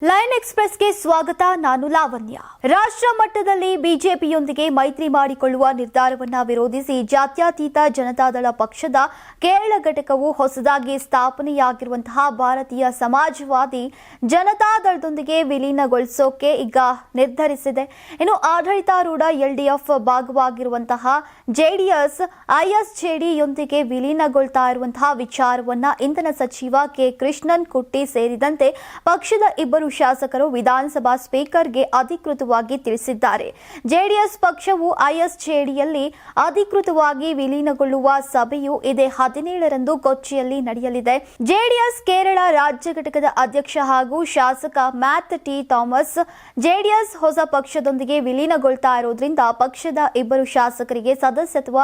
Lion ಎಕ್ಸ್‌ಪ್ರೆಸ್‌ಗೆ ಸ್ವಾಗತ. ನಾನು ಲಾವಣ್ಯ. ರಾಷ್ಟ್ರ ಮಟ್ಟದಲ್ಲಿ ಬಿಜೆಪಿಯೊಂದಿಗೆ ಮೈತ್ರಿ ಮಾಡಿಕೊಳ್ಳುವ ನಿರ್ಧಾರವನ್ನ ವಿರೋಧಿಸಿ ಜಾತ್ಯತೀತ ಜನತಾದಳ ಪಕ್ಷದ ಕೇರಳ ಘಟಕವು ಹೊಸದಾಗಿ ಸ್ಥಾಪನೆಯಾಗಿರುವಂತಹ ಭಾರತೀಯ ಸಮಾಜವಾದಿ ಜನತಾದಳದೊಂದಿಗೆ ವಿಲೀನಗೊಳಿಸೋಕೆ ಈಗ ನಿರ್ಧರಿಸಿದೆ. ಇನ್ನು ಆಡಳಿತಾರೂಢ ಎಲ್ಡಿಎಫ್ ಭಾಗವಾಗಿರುವಂತಹ ಜೆಡಿಎಸ್ ಐಎಸ್ಜೆಡಿಯೊಂದಿಗೆ ವಿಲೀನಗೊಳ್ತಾ ಇರುವಂತಹ ವಿಚಾರವನ್ನ ಇಂಧನ ಸಚಿವ ಕೆ ಕೃಷ್ಣನ್ ಕುಟ್ಟಿ ಸೇರಿದಂತೆ ಪಕ್ಷದ ಇಬ್ಬರು ಶಾಸಕರು ವಿಧಾನಸಭಾ ಸ್ಪೀಕರ್ಗೆ ಅಧಿಕೃತವಾಗಿ ತಿಳಿಸಿದ್ದಾರೆ. ಜೆಡಿಎಸ್ ಪಕ್ಷವು ಐಎಸ್ಜೆಡಿಯಲ್ಲಿ ಅಧಿಕೃತವಾಗಿ ವಿಲೀನಗೊಳ್ಳುವ ಸಭೆಯು ಇದೇ 17ರಂದು ಕೊಚ್ಚಿಯಲ್ಲಿ ನಡೆಯಲಿದೆ. ಜೆಡಿಎಸ್ ಕೇರಳ ರಾಜ್ಯ ಘಟಕದ ಅಧ್ಯಕ್ಷ ಹಾಗೂ ಶಾಸಕ ಮ್ಯಾಥ್ ಟಿ ಥಾಮಸ್ ಜೆಡಿಎಸ್ ಹೊಸ ಪಕ್ಷದೊಂದಿಗೆ ವಿಲೀನಗೊಳ್ತಾ ಇರೋದ್ರಿಂದ ಪಕ್ಷದ ಇಬ್ಬರು ಶಾಸಕರಿಗೆ ಸದಸ್ಯತ್ವ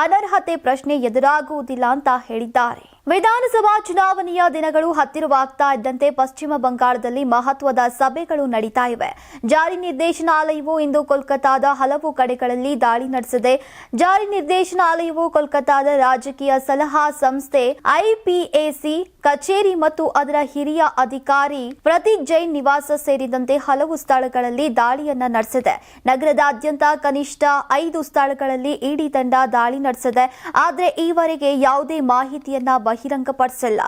ಅನರ್ಹತೆ ಪ್ರಶ್ನೆ ಎದುರಾಗುವುದಿಲ್ಲ ಅಂತ ಹೇಳಿದ್ದಾರೆ. ವಿಧಾನಸಭಾ ಚುನಾವಣೆಯ ದಿನಗಳು ಹತ್ತಿರವಾಗ್ತಾ ಇದ್ದಂತೆ ಪಶ್ಚಿಮ ಬಂಗಾಳದಲ್ಲಿ ಮಹತ್ವದ ಸಭೆಗಳು ನಡೀತಾ ಇವೆ. ಜಾರಿ ನಿರ್ದೇಶನಾಲಯವು ಇಂದು ಕೋಲ್ಕತಾದ ಹಲವು ಕಡೆಗಳಲ್ಲಿ ದಾಳಿ ನಡೆಸಿದೆ. ಜಾರಿ ನಿರ್ದೇಶನಾಲಯವು ಕೋಲ್ಕತಾದ ರಾಜಕೀಯ ಸಲಹಾ ಸಂಸ್ಥೆ ಐಪಿಎಸಿ ಕಚೇರಿ ಮತ್ತು ಅದರ ಹಿರಿಯ ಅಧಿಕಾರಿ ಪ್ರತೀಕ್ ಜೈನ್ ನಿವಾಸ ಸೇರಿದಂತೆ ಹಲವು ಸ್ಥಳಗಳಲ್ಲಿ ದಾಳಿಯನ್ನ ನಡೆಸಿದೆ. ನಗರದಾದ್ಯಂತ ಕನಿಷ್ಠ 5 ಸ್ಥಳಗಳಲ್ಲಿ ಇಡಿ ತಂಡ ದಾಳಿ ನಡೆಸಿದೆ. ಆದರೆ ಈವರೆಗೆ ಯಾವುದೇ ಮಾಹಿತಿಯನ್ನ ಬಹಿರಂಗಪಡಿಸಿಲ್ಲ.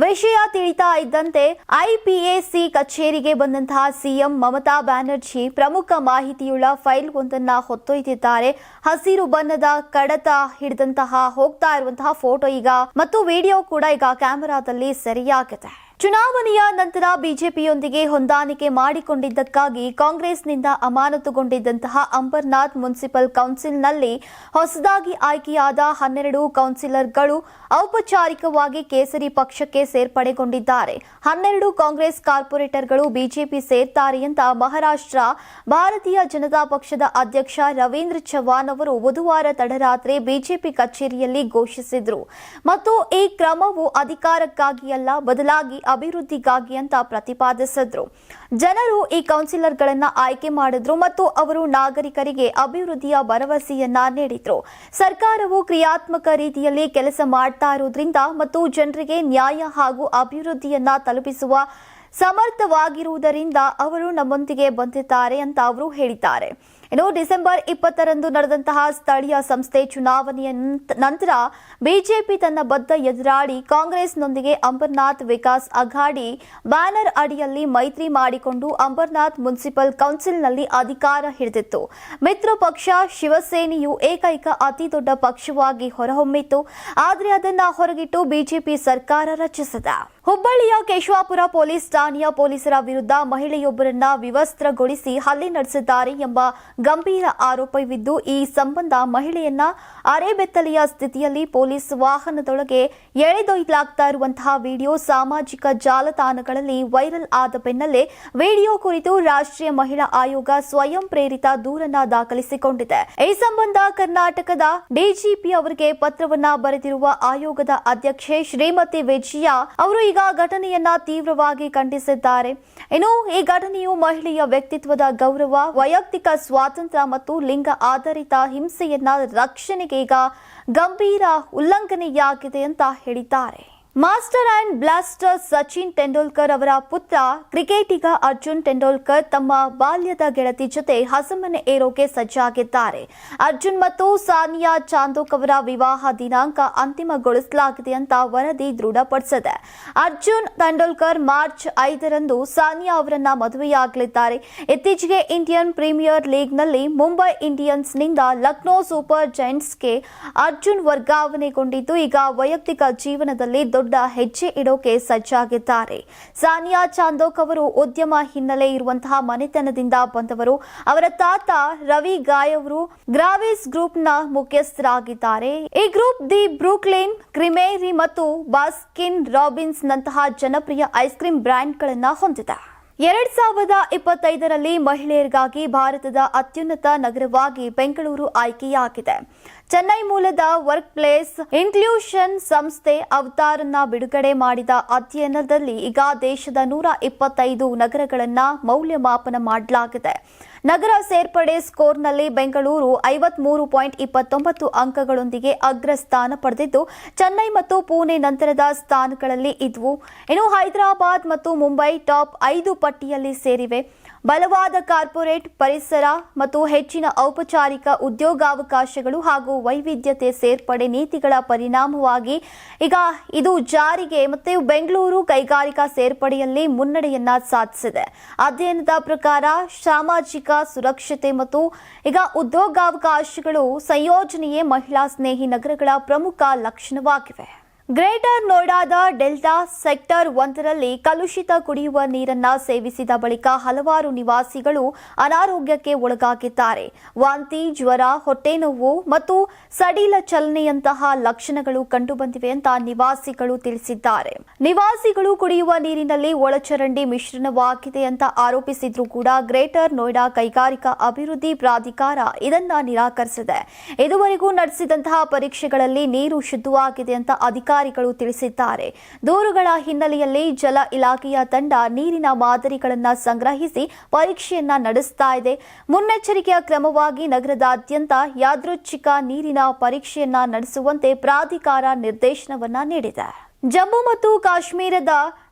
ವಿಷಯ ತಿಳಿತಾ ಇದ್ದಂತೆ ಐಪಿಎಸಿ ಕಚೇರಿಗೆ ಬಂದಂತಹ ಸಿಎಂ ಮಮತಾ ಬ್ಯಾನರ್ಜಿ ಪ್ರಮುಖ ಮಾಹಿತಿಯುಳ್ಳ ಫೈಲ್ ಒಂದನ್ನ ಹೊತ್ತೊಯ್ದಿದ್ದಾರೆ. ಹಸಿರು ಬಣ್ಣದ ಕಡತ ಹಿಡಿದಂತಹ ಹೋಗ್ತಾ ಇರುವಂತಹ ಫೋಟೋ ಈಗ ಮತ್ತು ವಿಡಿಯೋ ಕೂಡ ಈಗ ಕ್ಯಾಮೆರಾದಲ್ಲಿ ಸೆರೆಯಾಗಿದೆ. ಚುನಾವಣೆಯ ನಂತರ ಬಿಜೆಪಿಯೊಂದಿಗೆ ಹೊಂದಾಣಿಕೆ ಮಾಡಿಕೊಂಡಿದ್ದಕ್ಕಾಗಿ ಕಾಂಗ್ರೆಸ್ನಿಂದ ಅಮಾನತುಗೊಂಡಿದ್ದಂತಹ ಅಂಬರ್ನಾಥ್ ಮುನ್ಸಿಪಲ್ ಕೌನ್ಸಿಲ್ನಲ್ಲಿ ಹೊಸದಾಗಿ ಆಯ್ಕೆಯಾದ 12 ಕೌನ್ಸಿಲರ್ಗಳು ಔಪಚಾರಿಕವಾಗಿ ಕೇಸರಿ ಪಕ್ಷಕ್ಕೆ ಸೇರ್ಪಡೆಗೊಂಡಿದ್ದಾರೆ. 12 ಕಾಂಗ್ರೆಸ್ ಕಾರ್ಪೊರೇಟರ್ಗಳು ಬಿಜೆಪಿ ಸೇರ್ತಾರೆ ಅಂತ ಮಹಾರಾಷ್ಟ್ರ ಭಾರತೀಯ ಜನತಾ ಪಕ್ಷದ ಅಧ್ಯಕ್ಷ ರವೀಂದ್ರ ಚವ್ಹಾಣ್ ಅವರು ಬುಧವಾರ ತಡರಾತ್ರಿ ಬಿಜೆಪಿ ಕಚೇರಿಯಲ್ಲಿ ಘೋಷಿಸಿದರು. ಮತ್ತು ಈ ಕ್ರಮವು ಅಧಿಕಾರಕ್ಕಾಗಿ ಅಲ್ಲ, ಬದಲಾಗಿ ಅಭಿವೃದ್ಧಿಗಾಗಿ ಅಂತ ಪ್ರತಿಪಾದಿಸಿದ್ರು. ಜನರು ಈ ಕೌನ್ಸಿಲರ್ಗಳನ್ನ ಆಯ್ಕೆ ಮಾಡಿದ್ರು ಮತ್ತು ಅವರು ನಾಗರಿಕರಿಗೆ ಅಭಿವೃದ್ಧಿಯ ಭರವಸೆಯನ್ನ ನೀಡಿದ್ರು. ಸರ್ಕಾರವು ಕ್ರಿಯಾತ್ಮಕ ರೀತಿಯಲ್ಲಿ ಕೆಲಸ ಮಾಡ್ತಾ ಇರೋದ್ರಿಂದ ಮತ್ತು ಜನರಿಗೆ ನ್ಯಾಯ ಹಾಗೂ ಅಭಿವೃದ್ಧಿಯನ್ನ ತಲುಪಿಸುವ ಸಮರ್ಥವಾಗಿರುವುದರಿಂದ ಅವರು ನಮ್ಮೊಂದಿಗೆ ಬಂದಿದ್ದಾರೆ ಅಂತ ಅವರು ಹೇಳಿದ್ದಾರೆ. ಇನ್ನು ಡಿಸೆಂಬರ್ 20ರಂದು ನಡೆದಂತಹ ಸ್ಥಳೀಯ ಸಂಸ್ಥೆ ಚುನಾವಣೆಯ ನಂತರ ಬಿಜೆಪಿ ತನ್ನ ಬದ್ಧ ಎದುರಾಳಿ ಕಾಂಗ್ರೆಸ್ನೊಂದಿಗೆ ಅಂಬರ್ನಾಥ್ ವಿಕಾಸ್ ಅಘಾಡಿ ಬ್ಯಾನರ್ ಅಡಿಯಲ್ಲಿ ಮೈತ್ರಿ ಮಾಡಿಕೊಂಡು ಅಂಬರ್ನಾಥ್ ಮುನ್ಸಿಪಲ್ ಕೌನ್ಸಿಲ್ನಲ್ಲಿ ಅಧಿಕಾರ ಹಿಡಿದಿತ್ತು. ಮಿತ್ರ ಪಕ್ಷ ಶಿವಸೇನೆಯು ಏಕೈಕ ಅತಿ ದೊಡ್ಡ ಪಕ್ಷವಾಗಿ ಹೊರಹೊಮ್ಮಿತ್ತು. ಆದರೆ ಅದನ್ನ ಹೊರಗಿಟ್ಟು ಬಿಜೆಪಿ ಸರ್ಕಾರ ರಚಿಸಿದೆ. ಹುಬ್ಬಳ್ಳಿಯ ಕೇಶವಾಪುರ ಪೊಲೀಸ್ ಠಾಣೆಯ ಪೊಲೀಸರ ವಿರುದ್ಧ ಮಹಿಳೆಯೊಬ್ಬರನ್ನ ವಿವಸ್ತ್ರಗೊಳಿಸಿ ಹಲ್ಲೆ ನಡೆಸಿದ್ದಾರೆ ಎಂಬ ಗಂಭೀರ ಆರೋಪವಿದ್ದು, ಈ ಸಂಬಂಧ ಮಹಿಳೆಯನ್ನ ಅರೆಬೆತ್ತಲೆಯ ಸ್ಥಿತಿಯಲ್ಲಿ ಪೊಲೀಸ್ ವಾಹನದೊಳಗೆ ಎಳೆದೊಯ್ಯಲಾಗ್ತಾ ಇರುವಂತಹ ವಿಡಿಯೋ ಸಾಮಾಜಿಕ ಜಾಲತಾಣಗಳಲ್ಲಿ ವೈರಲ್ ಆದ ಬೆನ್ನಲ್ಲೇ ವಿಡಿಯೋ ಕುರಿತು ರಾಷ್ಟ್ರೀಯ ಮಹಿಳಾ ಆಯೋಗ ಸ್ವಯಂ ಪ್ರೇರಿತ ದೂರನ್ನ ದಾಖಲಿಸಿಕೊಂಡಿದೆ. ಈ ಸಂಬಂಧ ಕರ್ನಾಟಕದ ಡಿಜಿಪಿ ಅವರಿಗೆ ಪತ್ರವನ್ನ ಬರೆದಿರುವ ಆಯೋಗದ ಅಧ್ಯಕ್ಷೆ ಶ್ರೀಮತಿ ವಿಜಯ ಅವರು ಈಗ ಘಟನೆಯನ್ನ ತೀವ್ರವಾಗಿ ಖಂಡಿಸಿದ್ದಾರೆ. ಇನ್ನು ಈ ಘಟನೆಯು ಮಹಿಳೆಯ ವ್ಯಕ್ತಿತ್ವದ ಗೌರವ, ವೈಯಕ್ತಿಕ ಸ್ವಾತಂತ್ರ್ಯ ಮತ್ತು ಲಿಂಗ ಆಧಾರಿತ ಹಿಂಸೆಯನ್ನ ರಕ್ಷಣೆಗೆ ಈಗ ಗಂಭೀರ ಉಲ್ಲಂಘನೆಯಾಗಿದೆ ಅಂತ ಹೇಳಿದ್ದಾರೆ. Master and blaster Sachin Tendulkar ಅವರ ಪುತ್ರ ಕ್ರಿಕೆಟಿಗ ಅರ್ಜುನ್ ತೆಂಡೂಲ್ಕರ್ ತಮ್ಮ ಬಾಲ್ಯದ ಗೆಳತಿ ಜೊತೆ ಹಸೆಮಣೆ ಏರೋಕೆ ಸಜ್ಜಾಗಿದ್ದಾರೆ. ಅರ್ಜುನ್ ಮತ್ತು ಸಾನಿಯಾ ಚಾಂದೋಕ್ ಅವರ ವಿವಾಹ ದಿನಾಂಕ ಅಂತಿಮಗೊಳಿಸಲಾಗಿದೆ ಅಂತ ವರದಿ ದೃಢಪಡಿಸಿದೆ. ಅರ್ಜುನ್ ತೆಂಡೂಲ್ಕರ್ ಮಾರ್ಚ್ 5ರಂದು ಸಾನಿಯಾ ಅವರನ್ನ ಮದುವೆಯಾಗಲಿದ್ದಾರೆ. ಇತ್ತೀಚೆಗೆ ಇಂಡಿಯನ್ ಪ್ರೀಮಿಯರ್ ಲೀಗ್ನಲ್ಲಿ ಮುಂಬೈ ಇಂಡಿಯನ್ಸ್ನಿಂದ ಲಕ್ನೋ ಸೂಪರ್ ಜೈಂಟ್ಸ್ಗೆ ಅರ್ಜುನ್ ವರ್ಗಾವಣೆಗೊಂಡಿದ್ದು, ಈಗ ವೈಯಕ್ತಿಕ ಜೀವನದಲ್ಲಿ ದೊಡ್ಡ ಹೆಜ್ಜೆ ಇಡೋಕೆ ಸಜ್ಜಾಗಿದ್ದಾರೆ. ಸಾನಿಯಾ ಚಾಂದೋಕ್ ಅವರು ಉದ್ಯಮ ಹಿನ್ನೆಲೆ ಇರುವಂತಹ ಮನೆತನದಿಂದ ಬಂದವರು. ಅವರ ತಾತ ರವಿ ಗಾಯ್ ಅವರು ಗ್ರಾವಿಸ್ ಗ್ರೂಪ್ನ ಮುಖ್ಯಸ್ಥರಾಗಿದ್ದಾರೆ. ಈ ಗ್ರೂಪ್ ದಿ ಬ್ರೂಕ್ಲಿನ್ ಕ್ರಿಮೇರಿ ಮತ್ತು ಬಾಸ್ಕಿನ್ ರಾಬಿನ್ಸ್ ನಂತಹ ಜನಪ್ರಿಯ ಐಸ್ ಕ್ರೀಮ್ ಬ್ರ್ಯಾಂಡ್ಗಳನ್ನು ಹೊಂದಿದೆ. 2025ರಲ್ಲಿ ಮಹಿಳೆಯರಿಗಾಗಿ ಭಾರತದ ಅತ್ಯುನ್ನತ ನಗರವಾಗಿ ಬೆಂಗಳೂರು ಆಯ್ಕೆಯಾಗಿದೆ. ಚೆನ್ನೈ ಮೂಲದ ವರ್ಕ್ ಪ್ಲೇಸ್ ಇನ್ಕ್ಲೂಷನ್ ಸಂಸ್ಥೆ ಅವತಾರನ್ನ ಬಿಡುಗಡೆ ಮಾಡಿದ ಅಧ್ಯಯನದಲ್ಲಿ ಈಗ ದೇಶದ 125 ನಗರಗಳನ್ನ ಮೌಲ್ಯಮಾಪನ ಮಾಡಲಾಗಿದೆ. ನಗರ ಸೇರ್ಪಡೆ ಸ್ಕೋರ್ನಲ್ಲಿ ಬೆಂಗಳೂರು 53.29 ಅಂಕಗಳೊಂದಿಗೆ ಅಗ್ರಸ್ಥಾನ ಪಡೆದಿದ್ದು, ಚೆನ್ನೈ ಮತ್ತು ಪುಣೆ ನಂತರದ ಸ್ಥಾನಗಳಲ್ಲಿ ಇದ್ವು. ಇನ್ನು ಹೈದರಾಬಾದ್ ಮತ್ತು ಮುಂಬೈ ಟಾಪ್ 5 ಪಟ್ಟಿಯಲ್ಲಿ ಸೇರಿವೆ. ಬಲವಾದ ಕಾರ್ಪೊರೇಟ್ ಪರಿಸರ ಮತ್ತು ಹೆಚ್ಚಿನ ಔಪಚಾರಿಕ ಉದ್ಯೋಗಾವಕಾಶಗಳು ಹಾಗೂ ವೈವಿಧ್ಯತೆ ಸೇರ್ಪಡೆ ನೀತಿಗಳ ಪರಿಣಾಮವಾಗಿ ಈಗ ಇದು ಜಾರಿಗೆ ಮತ್ತು ಬೆಂಗಳೂರು ಕೈಗಾರಿಕಾ ಸೇರ್ಪಡೆಯಲ್ಲಿ ಮುನ್ನಡೆಯನ್ನ ಸಾಧಿಸಿದೆ. ಅಧ್ಯಯನದ ಪ್ರಕಾರ ಸಾಮಾಜಿಕ ಸುರಕ್ಷತೆ ಮತ್ತು ಈಗ ಉದ್ಯೋಗಾವಕಾಶಗಳು ಸಂಯೋಜನೆಯೇ ಮಹಿಳಾ ಸ್ನೇಹಿ ನಗರಗಳ ಪ್ರಮುಖ ಲಕ್ಷಣವಾಗಿವೆ. ಗ್ರೇಟರ್ ನೋಯ್ಡಾದ ಡೆಲ್ಟಾ ಸೆಕ್ಟರ್ 1ರಲ್ಲಿ ಕಲುಷಿತ ಕುಡಿಯುವ ನೀರನ್ನ ಸೇವಿಸಿದ ಬಳಿಕ ಹಲವಾರು ನಿವಾಸಿಗಳು ಅನಾರೋಗ್ಯಕ್ಕೆ ಒಳಗಾಗಿದ್ದಾರೆ. ವಾಂತಿ, ಜ್ವರ, ಹೊಟ್ಟೆನೋವು ಮತ್ತು ಸಡಿಲ ಚಲನೆಯಂತಹ ಲಕ್ಷಣಗಳು ಕಂಡುಬಂದಿವೆ ಅಂತ ನಿವಾಸಿಗಳು ತಿಳಿಸಿದ್ದಾರೆ. ನಿವಾಸಿಗಳು ಕುಡಿಯುವ ನೀರಿನಲ್ಲಿ ಒಳಚರಂಡಿ ಮಿಶ್ರಣವಾಗಿದೆ ಅಂತ ಆರೋಪಿಸಿದ್ರೂ ಕೂಡ ಗ್ರೇಟರ್ ನೋಯ್ಡಾ ಕೈಗಾರಿಕಾ ಅಭಿವೃದ್ಧಿ ಪ್ರಾಧಿಕಾರ ಇದನ್ನ ನಿರಾಕರಿಸಿದೆ. ಇದುವರೆಗೂ ನಡೆಸಿದಂತಹ ಪರೀಕ್ಷೆಗಳಲ್ಲಿ ನೀರು ಶುದ್ಧವಾಗಿದೆ ಅಂತ ಅಧಿಕಾರಿಗಳು ತಿಳಿಸಿದ್ದಾರೆ. ದೂರುಗಳ ಹಿನ್ನೆಲೆಯಲ್ಲಿ ಜಲ ಇಲಾಖೆಯ ತಂಡ ನೀರಿನ ಮಾದರಿಗಳನ್ನು ಸಂಗ್ರಹಿಸಿ ಪರೀಕ್ಷೆಯನ್ನ ನಡೆಸ್ತಾ ಇದೆ. ಮುನ್ನೆಚ್ಚರಿಕೆಯ ಕ್ರಮವಾಗಿ ನಗರದಾದ್ಯಂತ ಯಾದೃಚ್ಛಿಕ ನೀರಿನ ಪರೀಕ್ಷೆಯನ್ನ ನಡೆಸುವಂತೆ ಪ್ರಾಧಿಕಾರ ನಿರ್ದೇಶನವನ್ನ ನೀಡಿದೆ. ಜಮ್ಮು ಮತ್ತು ಕಾಶ್ಮೀರದ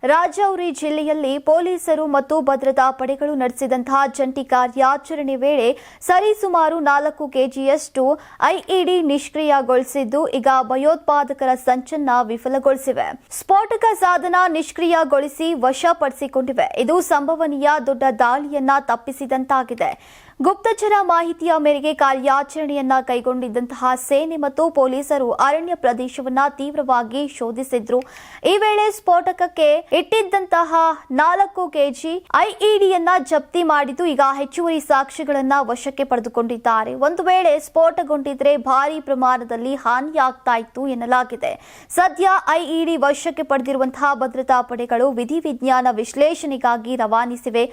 ರಾಜೌರಿ ಜಿಲ್ಲೆಯಲ್ಲಿ ಪೊಲೀಸರು ಮತ್ತು ಭದ್ರತಾ ಪಡೆಗಳು ನಡೆಸಿದಂತಹ ಜಂಟಿ ಕಾರ್ಯಾಚರಣೆ ವೇಳೆ ಸರಿಸುಮಾರು 4 ಕೆಜಿಯಷ್ಟು ಐಇಡಿ ನಿಷ್ಕ್ರಿಯಗೊಳಿಸಿದ್ದು, ಈಗ ಭಯೋತ್ಪಾದಕರ ಸಂಚನ್ನ ವಿಫಲಗೊಳಿಸಿವೆ. ಸ್ಫೋಟಕ ಸಾಧನ ನಿಷ್ಕ್ರಿಯಗೊಳಿಸಿ ವಶಪಡಿಸಿಕೊಂಡಿವೆ. ಇದು ಸಂಭವನೀಯ ದೊಡ್ಡ ದಾಳಿಯನ್ನ ತಪ್ಪಿಸಿದಂತಾಗಿದೆ. ಗುಪ್ತಚರ ಮಾಹಿತಿಯ ಮೇರೆಗೆ ಕಾರ್ಯಾಚರಣೆಯನ್ನ ಕೈಗೊಂಡಿದ್ದಂತಹ ಸೇನೆ ಮತ್ತು ಪೊಲೀಸರು ಅರಣ್ಯ ಪ್ರದೇಶವನ್ನ ತೀವ್ರವಾಗಿ ಶೋಧಿಸಿದ್ರು. ಈ ವೇಳೆ ಸ್ಫೋಟಕಕ್ಕೆ ಇಟ್ಟಿದ್ದಂತಹ 4 ಕೆಜಿ ಐಇಡಿಯನ್ನ ಜಪ್ತಿ ಮಾಡಿದ್ದು, ಈಗ ಹೆಚ್ಚುವರಿ ಸಾಕ್ಷ್ಯಗಳನ್ನ ವಶಕ್ಕೆ ಪಡೆದುಕೊಂಡಿದ್ದಾರೆ. ಒಂದು ವೇಳೆ ಸ್ಫೋಟಗೊಂಡಿದ್ರೆ ಭಾರಿ ಪ್ರಮಾಣದಲ್ಲಿ ಹಾನಿಯಾಗ್ತಾ ಇತ್ತು ಎನ್ನಲಾಗಿದೆ. ಸದ್ಯ ಐಇಡಿ ವಶಕ್ಕೆ ಪಡೆದಿರುವಂತಹ ಭದ್ರತಾ ಪಡೆಗಳು ವಿಧಿವಿಜ್ಞಾನ ವಿಶ್ಲೇಷಣೆಗಾಗಿ ರವಾನಿಸಿವೆ.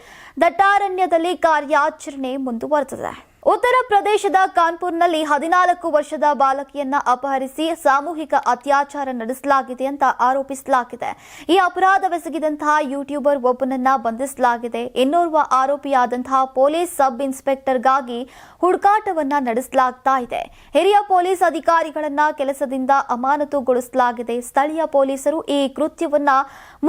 ದಟ್ಟಾರಣ್ಯದಲ್ಲಿ ಕಾರ್ಯಾಚರಣೆ ಮುಂದುವರೆದಿದೆ. ಉತ್ತರ ಪ್ರದೇಶದ ಕಾನ್ಪುರ್ನಲ್ಲಿ 14 ವರ್ಷದ ಬಾಲಕಿಯನ್ನ ಅಪಹರಿಸಿ ಸಾಮೂಹಿಕ ಅತ್ಯಾಚಾರ ನಡೆಸಲಾಗಿದೆ ಅಂತ ಆರೋಪಿಸಲಾಗಿದೆ. ಈ ಅಪರಾಧವೆಸಗಿದಂತಹ ಯೂಟ್ಯೂಬರ್ ಒಬ್ಬನನ್ನ ಬಂಧಿಸಲಾಗಿದೆ. ಇನ್ನೋರ್ವ ಆರೋಪಿಯಾದಂತಹ ಪೊಲೀಸ್ ಸಬ್ ಇನ್ಸ್ಪೆಕ್ಟರ್ಗಾಗಿ ಹುಡುಕಾಟವನ್ನ ನಡೆಸಲಾಗ್ತಾ ಇದೆ. ಹಿರಿಯ ಪೊಲೀಸ್ ಅಧಿಕಾರಿಗಳನ್ನ ಕೆಲಸದಿಂದ ಅಮಾನತುಗೊಳಿಸಲಾಗಿದೆ. ಸ್ಥಳೀಯ ಪೊಲೀಸರು ಈ ಕೃತ್ಯವನ್ನ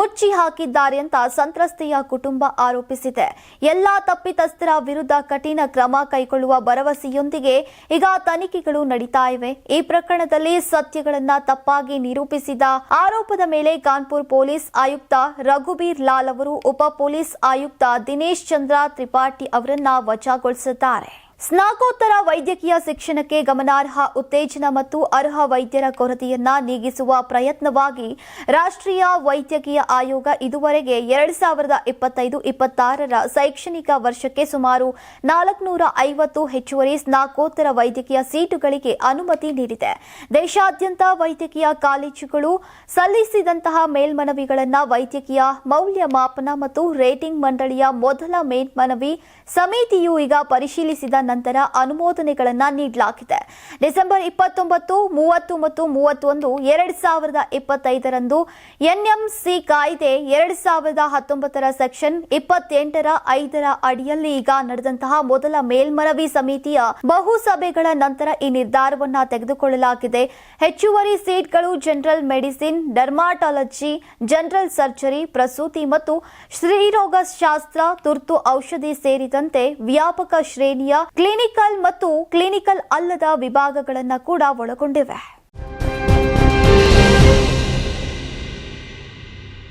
ಮುಚ್ಚಿ ಹಾಕಿದ್ದಾರೆ ಅಂತ ಸಂತ್ರಸ್ತೆಯ ಕುಟುಂಬ ಆರೋಪಿಸಿದೆ. ಎಲ್ಲಾ ತಪ್ಪಿತಸ್ಥರ ವಿರುದ್ಧ ಕಠಿಣ ಕ್ರಮ ಕೈಗೊಳ್ಳುವ ಭರವಸೆಯೊಂದಿಗೆ ಈಗ ತನಿಖೆಗಳು ನಡೀತಾ ಇವೆ. ಈ ಪ್ರಕರಣದಲ್ಲಿ ಸತ್ಯಗಳನ್ನ ತಪ್ಪಾಗಿ ನಿರೂಪಿಸಿದ ಆರೋಪದ ಮೇಲೆ ಕಾನ್ಪುರ್ ಪೊಲೀಸ್ ಆಯುಕ್ತ ರಘುಬೀರ್ ಲಾಲ್ ಅವರು ಉಪ ಪೊಲೀಸ್ ಆಯುಕ್ತ ದಿನೇಶ್ ಚಂದ್ರ ತ್ರಿಪಾಠಿ ಅವರನ್ನ ವಜಾಗೊಳಿಸಿದ್ದಾರೆ. ಸ್ನಾಕೋತ್ತರ ವೈದ್ಯಕೀಯ ಶಿಕ್ಷಣಕ್ಕೆ ಗಮನಾರ್ಹ ಉತ್ತೇಜನ ಮತ್ತು ಅರ್ಹ ವೈದ್ಯರ ಕೊರತೆಯನ್ನ ನೀಗಿಸುವ ಪ್ರಯತ್ನವಾಗಿ ರಾಷ್ಟ್ರೀಯ ವೈದ್ಯಕೀಯ ಆಯೋಗ ಇದುವರೆಗೆ 2025-26ರ ಶೈಕ್ಷಣಿಕ ವರ್ಷಕ್ಕೆ ಸುಮಾರು 450 ಹೆಚ್ಚುವರಿ ಸ್ನಾಕೋತ್ತರ ವೈದ್ಯಕೀಯ ಸೀಟುಗಳಿಗೆ ಅನುಮತಿ ನೀಡಿದೆ. ದೇಶಾದ್ಯಂತ ವೈದ್ಯಕೀಯ ಕಾಲೇಜುಗಳು ಸಲ್ಲಿಸಿದಂತಹ ಮೇಲ್ಮನವಿಗಳನ್ನು ವೈದ್ಯಕೀಯ ಮೌಲ್ಯಮಾಪನ ಮತ್ತು ರೇಟಿಂಗ್ ಮಂಡಳಿಯ ಮೊದಲ ಮೇಲ್ಮನವಿ ಸಮಿತಿಯು ಈಗ ಪರಿಶೀಲಿಸಿದ ನಂತರ ಅನುಮೋದನೆಗಳನ್ನು ನೀಡಲಾಗಿದೆ. ಡಿಸೆಂಬರ್ 29, 30 ಮತ್ತು 31, 2025ರಂದು ಎನ್ಎಂಸಿ ಕಾಯ್ದೆ 2019ರ ಸೆಕ್ಷನ್ 28ರ 5ರ ಅಡಿಯಲ್ಲಿ ಈಗ ನಡೆದಂತಹ ಮೊದಲ ಮೇಲ್ಮನವಿ ಸಮಿತಿಯ ಬಹುಸಭೆಗಳ ನಂತರ ಈ ನಿರ್ಧಾರವನ್ನು ತೆಗೆದುಕೊಳ್ಳಲಾಗಿದೆ. ಹೆಚ್ಚುವರಿ ಸೀಟ್ಗಳು ಜನರಲ್ ಮೆಡಿಸಿನ್, ಡರ್ಮಾಟಾಲಜಿ, ಜನರಲ್ ಸರ್ಜರಿ, ಪ್ರಸೂತಿ ಮತ್ತು ಸ್ತ್ರೀರೋಗಶಾಸ್ತ್ರ, ತುರ್ತು ಔಷಧಿ ಸೇರಿದಂತೆ ವ್ಯಾಪಕ ಶ್ರೇಣಿಯ ಕ್ಲಿನಿಕಲ್ ಮತ್ತು ಕ್ಲಿನಿಕಲ್ ಅಲ್ಲದ ವಿಭಾಗಗಳನ್ನು ಕೂಡ ಒಳಗೊಂಡಿವೆ.